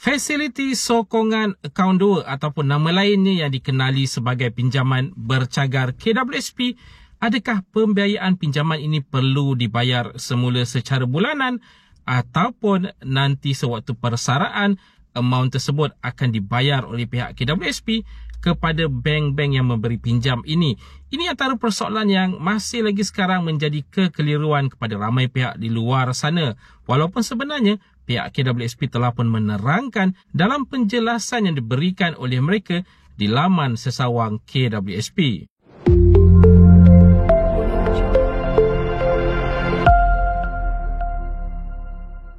Fasiliti sokongan akaun 2 ataupun nama lainnya yang dikenali sebagai pinjaman bercagar KWSP, adakah pembiayaan pinjaman ini perlu dibayar semula secara bulanan ataupun nanti sewaktu persaraan amount tersebut akan dibayar oleh pihak KWSP kepada bank-bank yang memberi pinjam ini? Ini antara persoalan yang masih lagi sekarang menjadi kekeliruan kepada ramai pihak di luar sana. Walaupun sebenarnya pihak KWSP telah pun menerangkan dalam penjelasan yang diberikan oleh mereka di laman sesawang KWSP.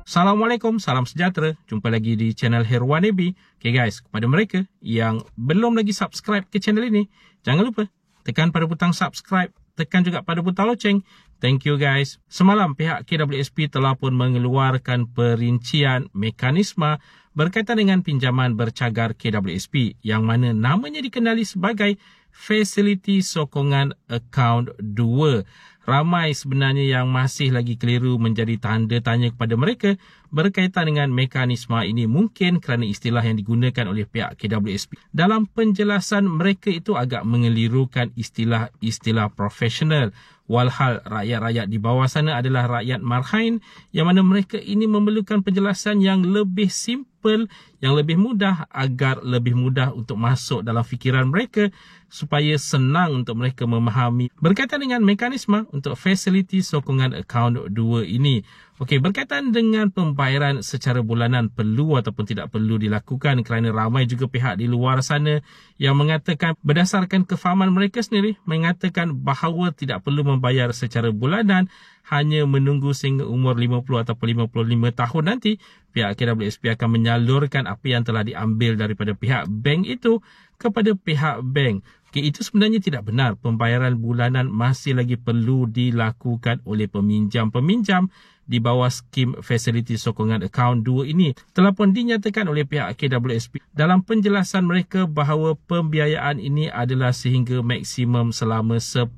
Assalamualaikum, salam sejahtera. Jumpa lagi di channel Herwan AB. Okay guys, kepada mereka yang belum lagi subscribe ke channel ini, jangan lupa tekan pada butang subscribe, tekan juga pada butang loceng. Thank you guys. Semalam pihak KWSP telah pun mengeluarkan perincian mekanisme berkaitan dengan pinjaman bercagar KWSP yang mana namanya dikenali sebagai Fasiliti Sokongan Akaun 2. Ramai sebenarnya yang masih lagi keliru, menjadi tanda tanya kepada mereka berkaitan dengan mekanisme ini, mungkin kerana istilah yang digunakan oleh pihak KWSP. Dalam penjelasan mereka itu agak mengelirukan istilah-istilah profesional. Walhal rakyat-rakyat di bawah sana adalah rakyat marhain yang mana mereka ini memerlukan penjelasan yang lebih simple, yang lebih mudah agar lebih mudah untuk masuk dalam fikiran mereka supaya senang untuk mereka memahami berkaitan dengan mekanisme untuk fasiliti sokongan akaun 2 ini. Okey, berkaitan dengan pembayaran secara bulanan perlu ataupun tidak perlu dilakukan kerana ramai juga pihak di luar sana yang mengatakan berdasarkan kefahaman mereka sendiri mengatakan bahawa tidak perlu membayar secara bulanan, hanya menunggu sehingga umur 50 ataupun 55 tahun nanti pihak KWSP akan menyalurkan apa yang telah diambil daripada pihak bank itu kepada pihak bank. Okay, itu sebenarnya tidak benar. Pembayaran bulanan masih lagi perlu dilakukan oleh peminjam-peminjam di bawah skim fasiliti sokongan akaun 2 ini. Telah pun dinyatakan oleh pihak KWSP dalam penjelasan mereka bahawa pembiayaan ini adalah sehingga maksimum selama 10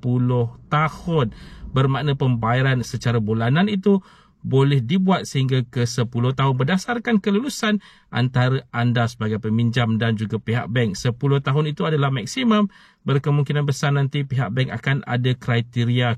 tahun. Bermakna pembayaran secara bulanan itu boleh dibuat sehingga ke 10 tahun berdasarkan kelulusan antara anda sebagai peminjam dan juga pihak bank. 10 tahun itu adalah maksimum. Berkemungkinan besar nanti pihak bank akan ada kriteria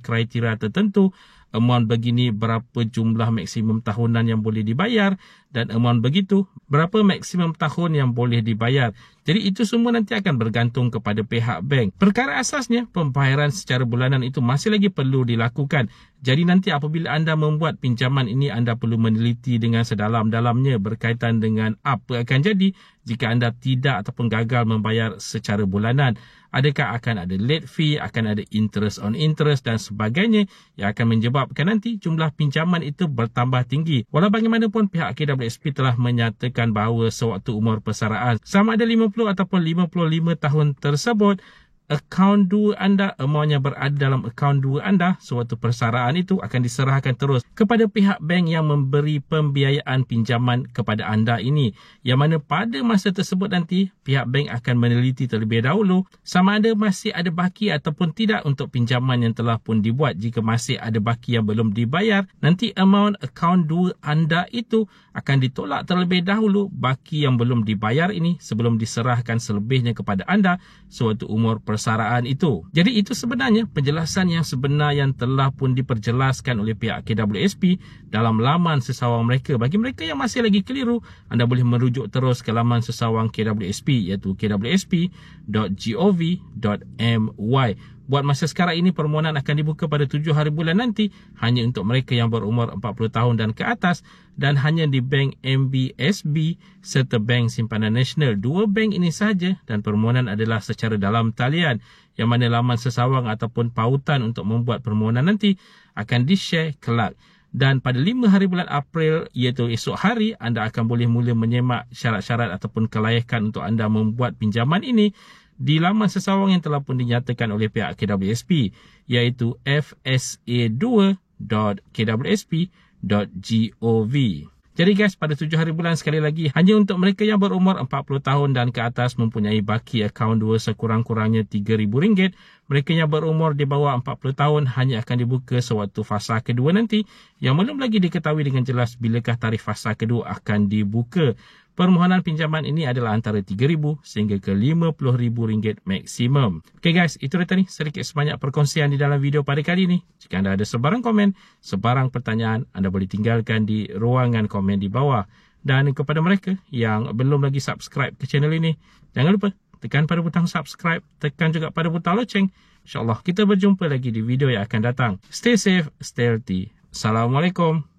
tertentu. Amount begini berapa jumlah maksimum tahunan yang boleh dibayar, dan amount begitu berapa maksimum tahun yang boleh dibayar. Jadi itu semua nanti akan bergantung kepada pihak bank. Perkara asasnya pembayaran secara bulanan itu masih lagi perlu dilakukan. Jadi nanti apabila anda membuat pinjaman ini, anda perlu meneliti dengan sedalam-dalamnya berkaitan dengan apa akan jadi jika anda tidak ataupun gagal membayar secara bulanan. Adakah akan ada late fee, akan ada interest on interest dan sebagainya yang akan menyebabkan nanti jumlah pinjaman itu bertambah tinggi. Walau bagaimanapun pihak KWSP telah menyatakan bahawa sewaktu umur persaraan sama ada 50 ataupun 55 tahun tersebut, akaun 2 anda, amount yang berada dalam akaun 2 anda sewaktu persaraan itu akan diserahkan terus kepada pihak bank yang memberi pembiayaan pinjaman kepada anda ini. Yang mana pada masa tersebut nanti pihak bank akan meneliti terlebih dahulu sama ada masih ada baki ataupun tidak untuk pinjaman yang telah pun dibuat. Jika masih ada baki yang belum dibayar, nanti amount akaun 2 anda itu akan ditolak terlebih dahulu baki yang belum dibayar ini sebelum diserahkan selebihnya kepada anda sewaktu umur persaraan itu. Jadi itu sebenarnya penjelasan yang sebenar yang telah pun diperjelaskan oleh pihak KWSP dalam laman sesawang mereka. Bagi mereka yang masih lagi keliru, anda boleh merujuk terus ke laman sesawang KWSP iaitu kwsp.gov.my. Buat masa sekarang ini, permohonan akan dibuka pada 7 hari bulan nanti hanya untuk mereka yang berumur 40 tahun dan ke atas dan hanya di Bank MBSB serta Bank Simpanan Nasional. 2 bank ini sahaja dan permohonan adalah secara dalam talian yang mana laman sesawang ataupun pautan untuk membuat permohonan nanti akan di-share kelak. Dan pada 5 hari bulan April iaitu esok hari, anda akan boleh mula menyemak syarat-syarat ataupun kelayakan untuk anda membuat pinjaman ini di laman sesawang yang telah pun dinyatakan oleh pihak KWSP iaitu fsa2.kwsp.gov. Jadi guys, pada 7 hari bulan sekali lagi hanya untuk mereka yang berumur 40 tahun dan ke atas mempunyai baki akaun 2 sekurang-kurangnya RM3,000. Mereka yang berumur di bawah 40 tahun hanya akan dibuka sewaktu fasa kedua nanti yang belum lagi diketahui dengan jelas bilakah tarikh fasa kedua akan dibuka. Permohonan pinjaman ini adalah antara RM3,000 sehingga ke RM50,000 maksimum. Okay guys, itu dia tadi sedikit sebanyak perkongsian di dalam video pada kali ini. Jika anda ada sebarang komen, sebarang pertanyaan, anda boleh tinggalkan di ruangan komen di bawah. Dan kepada mereka yang belum lagi subscribe ke channel ini, jangan lupa tekan pada butang subscribe, tekan juga pada butang loceng. InsyaAllah kita berjumpa lagi di video yang akan datang. Stay safe, stay healthy. Assalamualaikum.